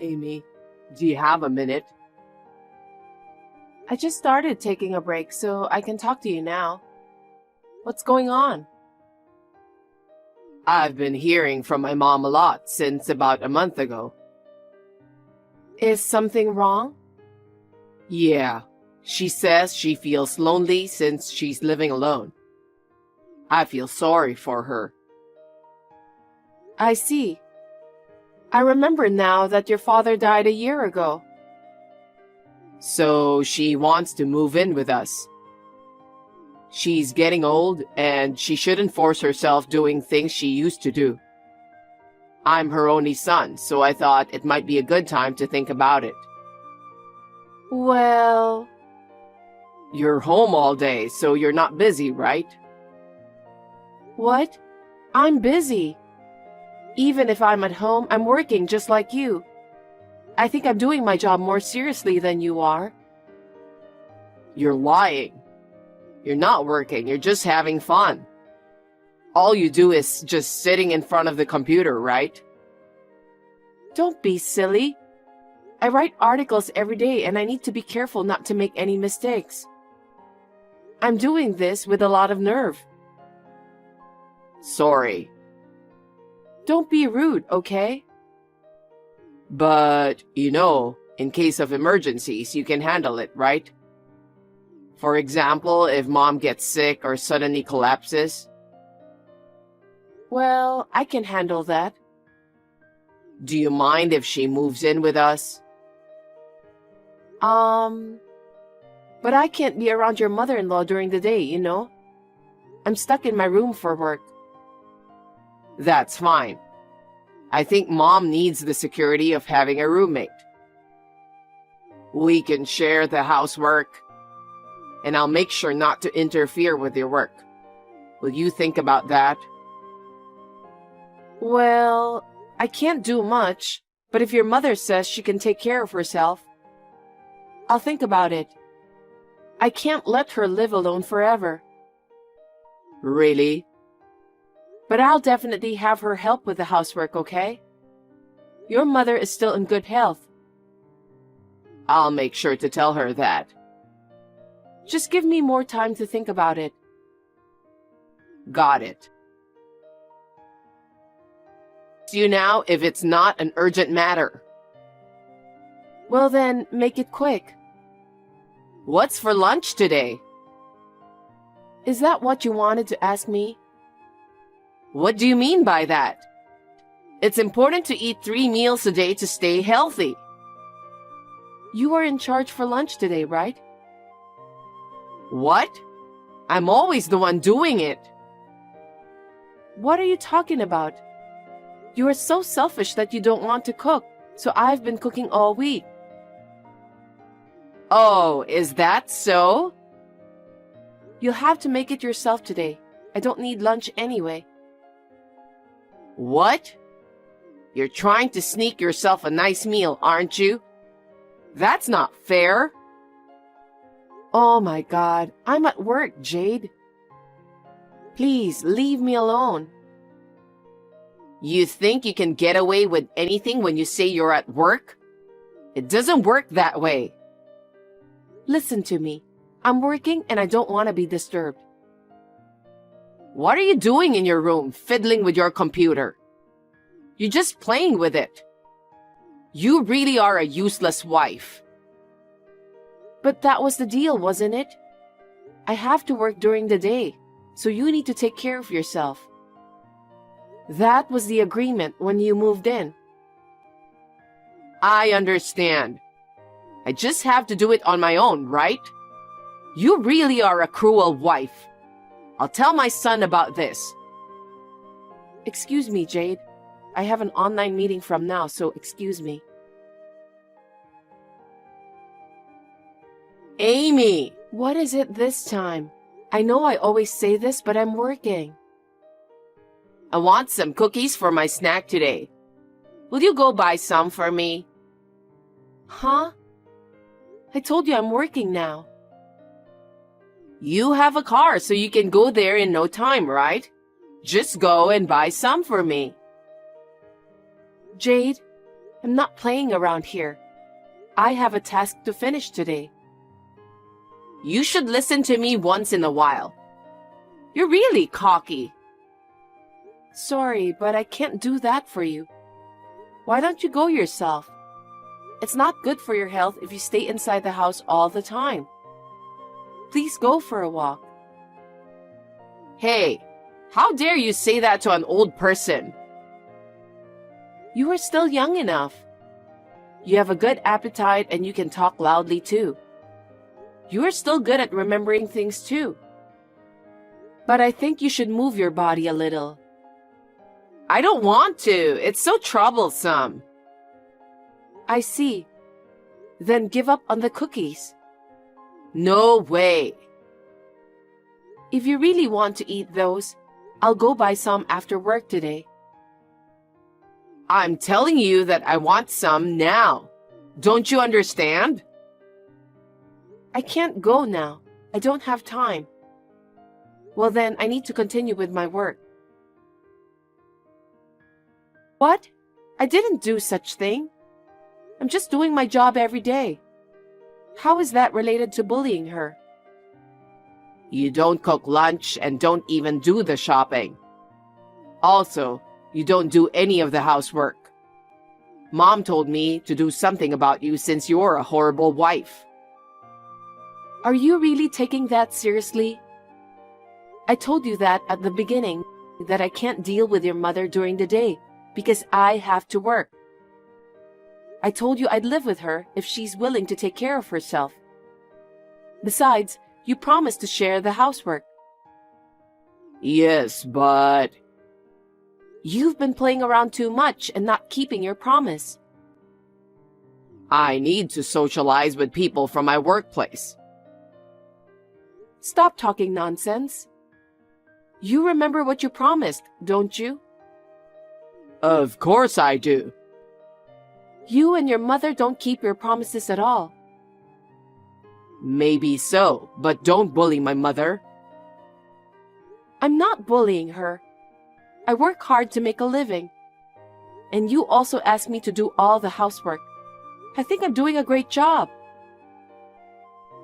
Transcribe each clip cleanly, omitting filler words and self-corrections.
Amy, do you have a minute? I just started taking a break, so I can talk to you now. What's going on? I've been hearing from my mom a lot since about a month ago. Is something wrong? Yeah, she says she feels lonely since she's living alone. I feel sorry for her. I see. I remember now that your father died a year ago. So she wants to move in with us. She's getting old and she shouldn't force herself doing things she used to do. I'm her only son, so I thought it might be a good time to think about it. Well, You're home all day, so you're not busy, right? what? I'm busy. Even if I'm at home, I'm working just like you. I think I'm doing my job more seriously than you are. You're lying. You're not working, you're just having fun. All you do is just sitting in front of the computer, right? Don't be silly. I write articles every day and I need to be careful not to make any mistakes. I'm doing this with a lot of nerve. Sorry. Don't be rude, okay? But, in case of emergencies, you can handle it, right? For example, if mom gets sick or suddenly collapses. Well, I can handle that. Do you mind if she moves in with us? But I can't be around your mother-in-law during the day, you know? I'm stuck in my room for work. That's fine. I think mom needs the security of having a roommate. We can share the housework, and I'll make sure not to interfere with your work. Will you think about that? Well, I can't do much, but if your mother says she can take care of herself, I'll think about it. I can't let her live alone forever. Really? But I'll definitely have her help with the housework, okay? Your mother is still in good health. I'll make sure to tell her that. Just give me more time to think about it. Got it. See you now if it's not an urgent matter. Well then, make it quick. What's for lunch today? Is that what you wanted to ask me? What do you mean by that? It's important to eat 3 meals a day to stay healthy. You are in charge for lunch today, right? What? I'm always the one doing it. What are you talking about? You are so selfish that you don't want to cook, so I've been cooking all week. Oh, is that so? You'll have to make it yourself today. I don't need lunch anyway. What? You're trying to sneak yourself a nice meal, aren't you? That's not fair. Oh my God, I'm at work, Jade. Please, leave me alone. You think you can get away with anything when you say you're at work? It doesn't work that way. Listen to me. I'm working and I don't want to be disturbed. What are you doing in your room, fiddling with your computer? You're just playing with it. You really are a useless wife. But that was the deal, wasn't it? I have to work during the day, so you need to take care of yourself. That was the agreement when you moved in. I understand. I just have to do it on my own, right? You really are a cruel wife. I'll tell my son about this. Excuse me, Jade. I have an online meeting from now, so excuse me. Amy! What is it this time? I know I always say this, but I'm working. I want some cookies for my snack today. Will you go buy some for me? Huh? I told you I'm working now. You have a car, so you can go there in no time, right? Just go and buy some for me. Jade, I'm not playing around here. I have a task to finish today. You should listen to me once in a while. You're really cocky. Sorry, but I can't do that for you. Why don't you go yourself? It's not good for your health if you stay inside the house all the time. Please go for a walk. Hey, how dare you say that to an old person? You are still young enough. You have a good appetite and you can talk loudly too. You are still good at remembering things too. But I think you should move your body a little. I don't want to. It's so troublesome. I see. Then give up on the cookies. No way. If you really want to eat those, I'll go buy some after work today. I'm telling you that I want some now. Don't you understand? I can't go now. I don't have time. Well then, I need to continue with my work. What? I didn't do such thing. I'm just doing my job every day. How is that related to bullying her? You don't cook lunch and don't even do the shopping. Also, you don't do any of the housework. Mom told me to do something about you since you're a horrible wife. Are you really taking that seriously? I told you that at the beginning, that I can't deal with your mother during the day because I have to work. I told you I'd live with her if she's willing to take care of herself. Besides, you promised to share the housework. Yes, but... You've been playing around too much and not keeping your promise. I need to socialize with people from my workplace. Stop talking nonsense. You remember what you promised, don't you? Of course I do. You and your mother don't keep your promises at all. Maybe so, but don't bully my mother. I'm not bullying her. I work hard to make a living. And you also asked me to do all the housework. I think I'm doing a great job.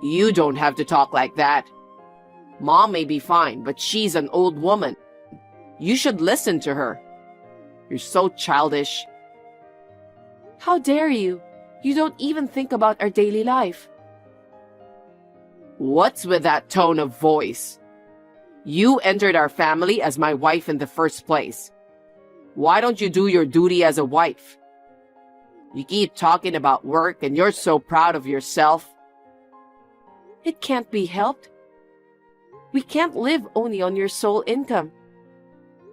You don't have to talk like that. Mom may be fine, but she's an old woman. You should listen to her. You're so childish. How dare you? You don't even think about our daily life. What's with that tone of voice? You entered our family as my wife in the first place. Why don't you do your duty as a wife? You keep talking about work and you're so proud of yourself. It can't be helped. We can't live only on your sole income.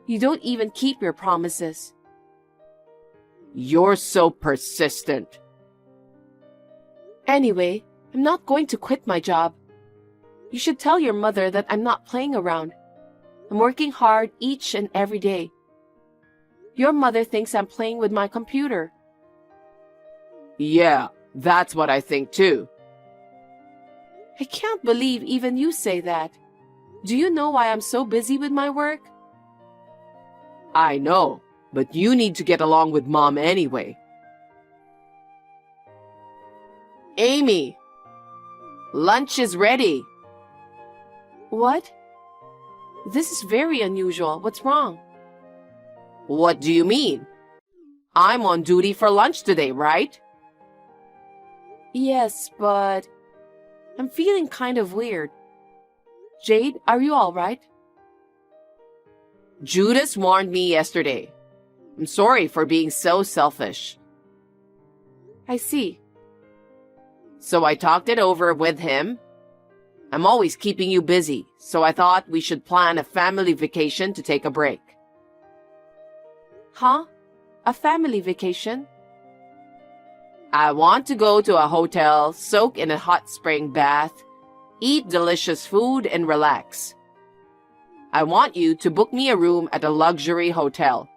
You don't even keep your promises. You're so persistent. Anyway, I'm not going to quit my job. You should tell your mother that I'm not playing around. I'm working hard each and every day. Your mother thinks I'm playing with my computer. Yeah, that's what I think too. I can't believe even you say that. Do you know why I'm so busy with my work? I know, but you need to get along with Mom anyway. Amy, lunch is ready. What? This is very unusual. What's wrong? What do you mean? I'm on duty for lunch today, right? Yes, but I'm feeling kind of weird. Jade, are you all right? Judas warned me yesterday. I'm sorry for being so selfish. I see. So I talked it over with him. I'm always keeping you busy, so I thought we should plan a family vacation to take a break. Huh? A family vacation? I want to go to a hotel, soak in a hot spring bath, eat delicious food, and relax. I want you to book me a room at a luxury hotel.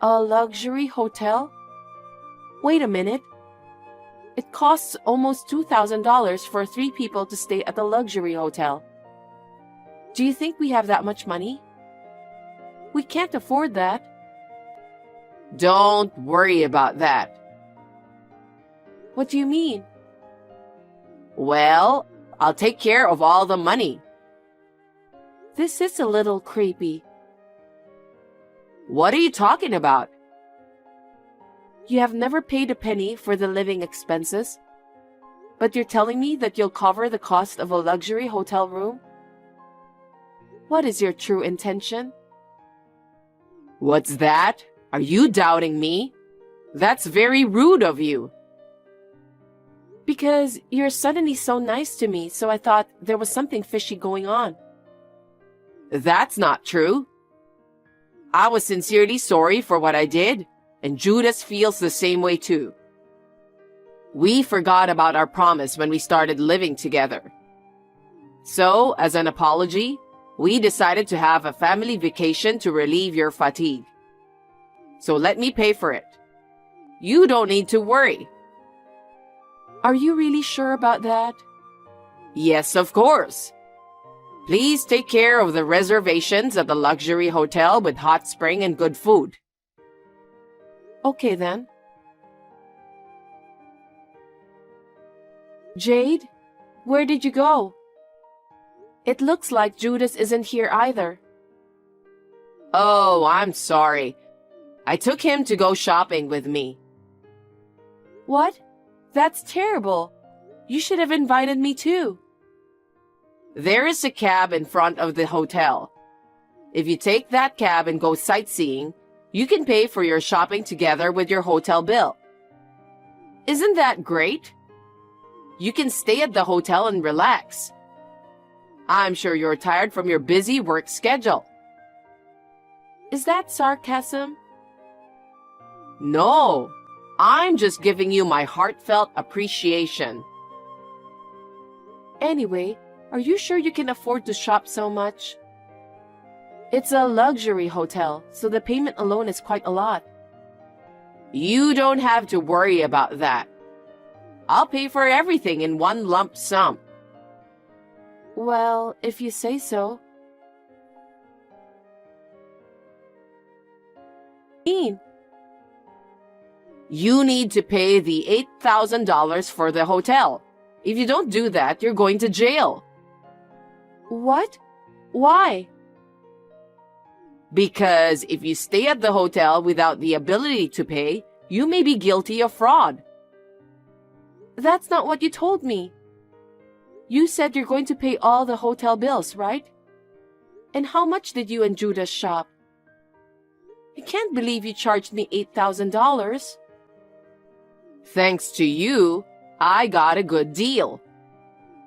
A luxury hotel? Wait a minute. It costs almost $2,000 for 3 people to stay at a luxury hotel. Do you think we have that much money? We can't afford that. Don't worry about that. What do you mean? Well, I'll take care of all the money. This is a little creepy. What are you talking about? You have never paid a penny for the living expenses, but you're telling me that you'll cover the cost of a luxury hotel room? What is your true intention? What's that? Are you doubting me? That's very rude of you. Because you're suddenly so nice to me, so I thought there was something fishy going on. That's not true. I was sincerely sorry for what I did, and Judas feels the same way too. We forgot about our promise when we started living together. So, as an apology, we decided to have a family vacation to relieve your fatigue. So let me pay for it. You don't need to worry. Are you really sure about that? Yes, of course. Please take care of the reservations at the luxury hotel with hot spring and good food. Okay then. Jade, where did you go? It looks like Judas isn't here either. Oh, I'm sorry. I took him to go shopping with me. What? That's terrible. You should have invited me too. There is a cab in front of the hotel. If you take that cab and go sightseeing, you can pay for your shopping together with your hotel bill. Isn't that great? You can stay at the hotel and relax. I'm sure you're tired from your busy work schedule. Is that sarcasm? No, I'm just giving you my heartfelt appreciation. Anyway, are you sure you can afford to shop so much? It's a luxury hotel, so the payment alone is quite a lot. You don't have to worry about that. I'll pay for everything in one lump sum. Well, if you say so. You need to pay the $8,000 for the hotel. If you don't do that, you're going to jail. What? Why? Because if you stay at the hotel without the ability to pay, you may be guilty of fraud. That's not what you told me. You said you're going to pay all the hotel bills, right? And how much did you and Judas shop? I can't believe you charged me $8,000. Thanks to you, I got a good deal.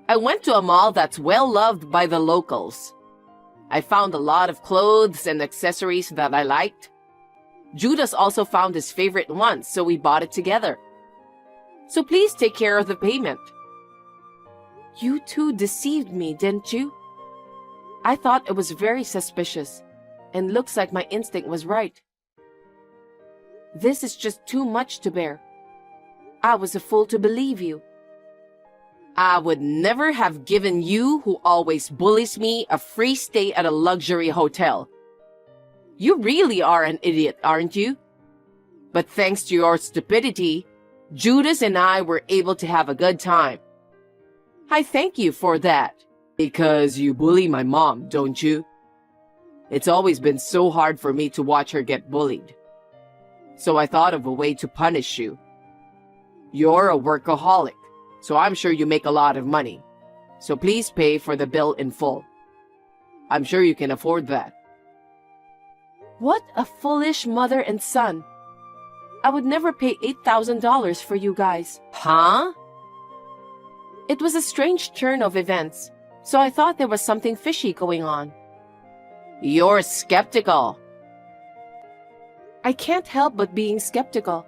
I went to a mall that's well loved by the locals. I found a lot of clothes and accessories that I liked. Judas also found his favorite one, so we bought it together. So please take care of the payment. You two deceived me, didn't you? I thought it was very suspicious, and looks like my instinct was right. This is just too much to bear. I was a fool to believe you. I would never have given you, who always bullies me, a free stay at a luxury hotel. You really are an idiot, aren't you? But thanks to your stupidity, Judas and I were able to have a good time. I thank you for that. Because you bully my mom, don't you? It's always been so hard for me to watch her get bullied. So I thought of a way to punish you. You're a workaholic, so I'm sure you make a lot of money. So please pay for the bill in full. I'm sure you can afford that. What a foolish mother and son. I would never pay $8,000 for you guys. Huh? It was a strange turn of events, so I thought there was something fishy going on. You're skeptical. I can't help but being skeptical.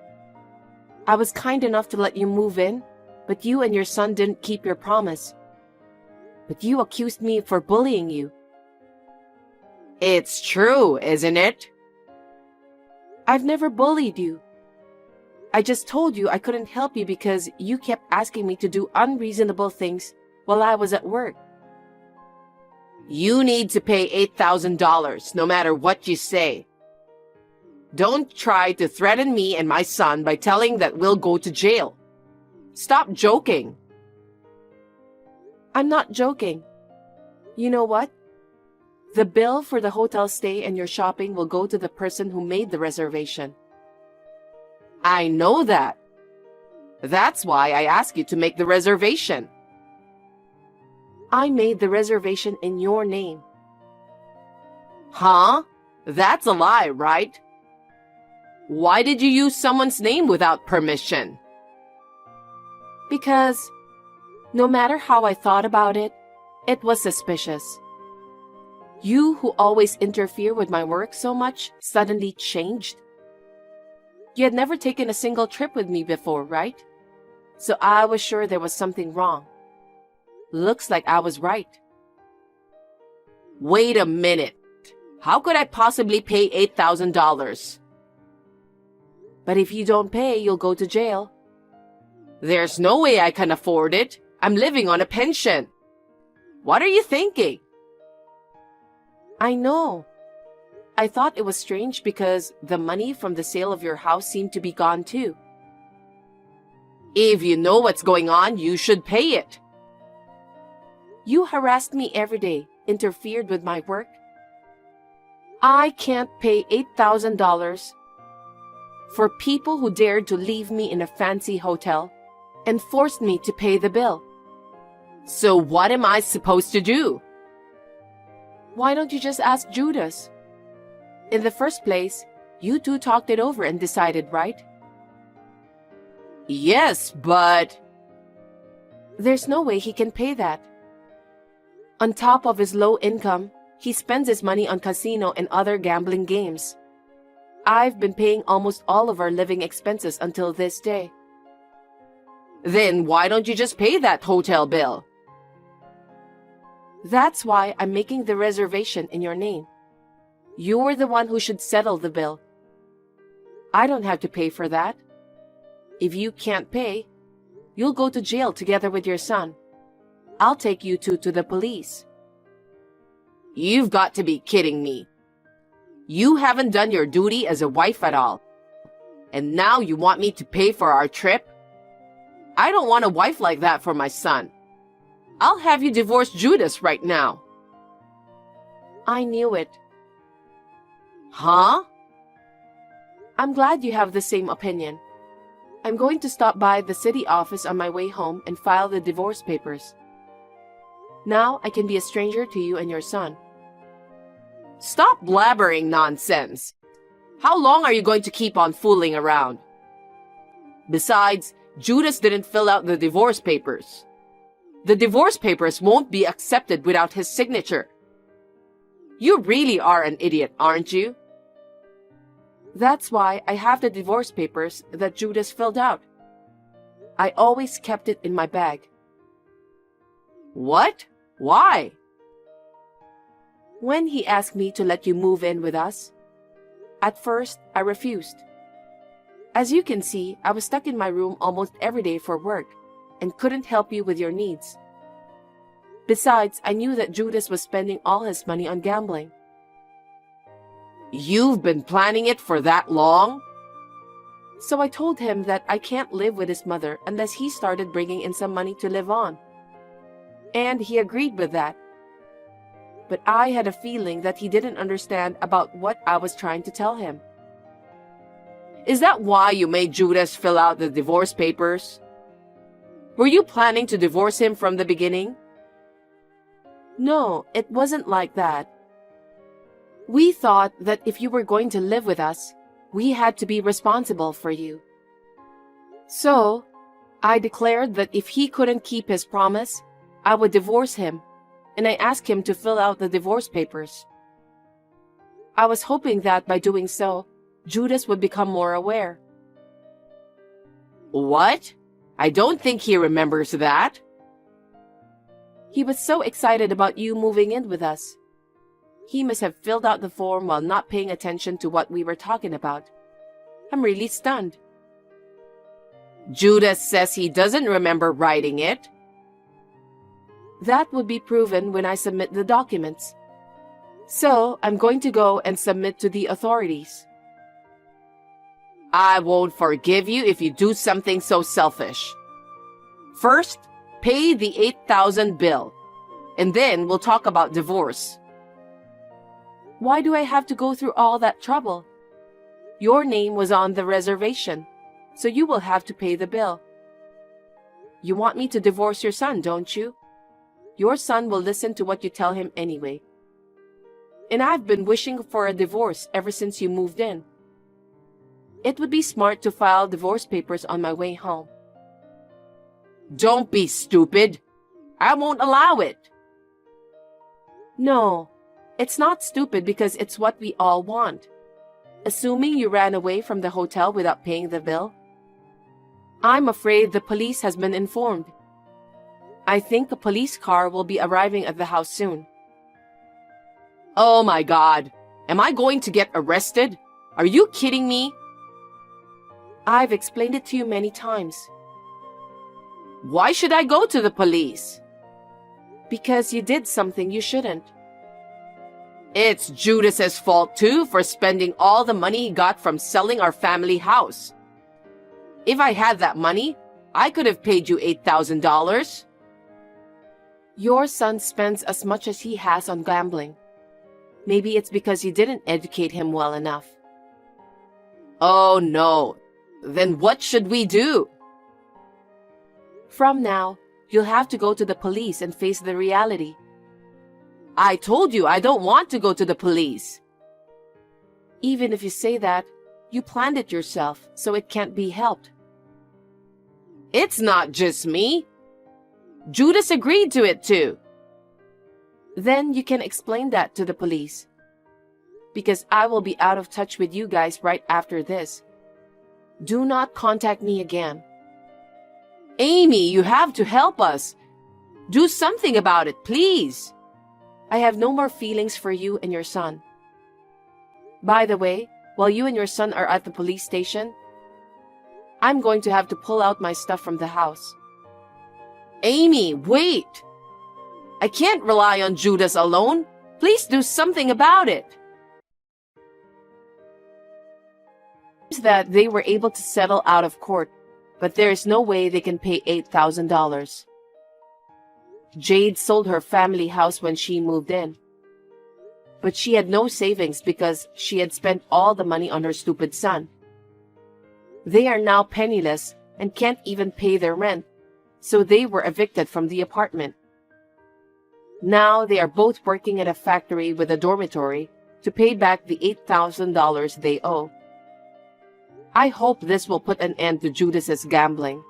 I was kind enough to let you move in, but you and your son didn't keep your promise. But you accused me for bullying you. It's true, isn't it? I've never bullied you. I just told you I couldn't help you because you kept asking me to do unreasonable things while I was at work. You need to pay $8,000, no matter what you say. Don't try to threaten me and my son by telling that we'll go to jail. Stop joking. I'm not joking. You know what? The bill for the hotel stay and your shopping will go to the person who made the reservation. I know that. That's why I asked you to make the reservation. I made the reservation in your name. Huh? That's a lie, right? Why did you use someone's name without permission? Because no matter how I thought about it, it was suspicious. You, who always interfere with my work so much, suddenly changed. You had never taken a single trip with me before, right? So I was sure there was something wrong. Looks like I was right. Wait a minute. How could I possibly pay $8,000? But if you don't pay, you'll go to jail. There's no way I can afford it. I'm living on a pension. What are you thinking? I know. I thought it was strange because the money from the sale of your house seemed to be gone too. If you know what's going on, you should pay it. You harassed me every day, interfered with my work. I can't pay $8,000 for people who dared to leave me in a fancy hotel and forced me to pay the bill. So what am I supposed to do? Why don't you just ask Judas? In the first place, you two talked it over and decided, right? Yes, but... There's no way he can pay that. On top of his low income, he spends his money on casino and other gambling games. I've been paying almost all of our living expenses until this day. Then why don't you just pay that hotel bill? That's why I'm making the reservation in your name. You're the one who should settle the bill. I don't have to pay for that. If you can't pay, you'll go to jail together with your son. I'll take you two to the police. You've got to be kidding me. You haven't done your duty as a wife at all. And now you want me to pay for our trip? I don't want a wife like that for my son. I'll have you divorce Judas right now. I knew it. Huh? I'm glad you have the same opinion. I'm going to stop by the city office on my way home and file the divorce papers. Now I can be a stranger to you and your son. Stop blabbering nonsense. How long are you going to keep on fooling around? Besides, Judas didn't fill out the divorce papers. The divorce papers won't be accepted without his signature. You really are an idiot, aren't you? That's why I have the divorce papers that Judas filled out. I always kept it in my bag. What? Why? When he asked me to let you move in with us, at first I refused. As you can see, I was stuck in my room almost every day for work and couldn't help you with your needs. Besides, I knew that Judas was spending all his money on gambling. You've been planning it for that long? So I told him that I can't live with his mother unless he started bringing in some money to live on. And he agreed with that. But I had a feeling that he didn't understand about what I was trying to tell him. Is that why you made Judas fill out the divorce papers? Were you planning to divorce him from the beginning? No, it wasn't like that. We thought that if you were going to live with us, we had to be responsible for you. So, I declared that if he couldn't keep his promise, I would divorce him, and I asked him to fill out the divorce papers. I was hoping that by doing so, Judas would become more aware. What? I don't think he remembers that. He was so excited about you moving in with us. He must have filled out the form while not paying attention to what we were talking about. I'm really stunned. Judas says he doesn't remember writing it. That would be proven when I submit the documents. So, I'm going to go and submit to the authorities. I won't forgive you if you do something so selfish. First, pay the 8,000 bill, and then we'll talk about divorce. Why do I have to go through all that trouble? Your name was on the reservation, so you will have to pay the bill. You want me to divorce your son, don't you? Your son will listen to what you tell him anyway. And I've been wishing for a divorce ever since you moved in. It would be smart to file divorce papers on my way home. Don't be stupid. I won't allow it. No, it's not stupid because it's what we all want. Assuming you ran away from the hotel without paying the bill. I'm afraid the police has been informed. I think a police car will be arriving at the house soon. Oh my God. Am I going to get arrested? Are you kidding me? I've explained it to you many times. Why should I go to the police? Because you did something you shouldn't. It's Judas's fault too for spending all the money he got from selling our family house. If I had that money, I could have paid you $8,000. Your son spends as much as he has on gambling. Maybe it's because you didn't educate him well enough. Oh no. Then what should we do? From now, you'll have to go to the police and face the reality. I told you I don't want to go to the police. Even if you say that, you planned it yourself, so it can't be helped. It's not just me. Judas agreed to it too. Then you can explain that to the police. Because I will be out of touch with you guys right after this. Do not contact me again. Amy, you have to help us. Do something about it, please. I have no more feelings for you and your son. By the way, while you and your son are at the police station, I'm going to have to pull out my stuff from the house. Amy, wait. I can't rely on Judas alone. Please do something about it. That they were able to settle out of court, but there is no way they can pay $8,000. Jade sold her family house when she moved in. But she had no savings because she had spent all the money on her stupid son. They are now penniless and can't even pay their rent, so they were evicted from the apartment. Now they are both working at a factory with a dormitory to pay back the $8,000 they owe. I hope this will put an end to Judas's gambling.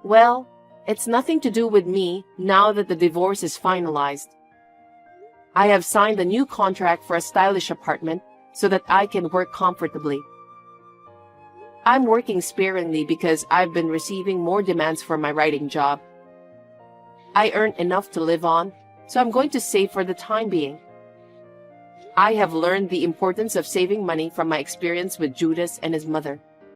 Well, it's nothing to do with me now that the divorce is finalized. I have signed a new contract for a stylish apartment so that I can work comfortably. I'm working sparingly because I've been receiving more demands for my writing job. I earn enough to live on, so I'm going to save for the time being. I have learned the importance of saving money from my experience with Judas and his mother.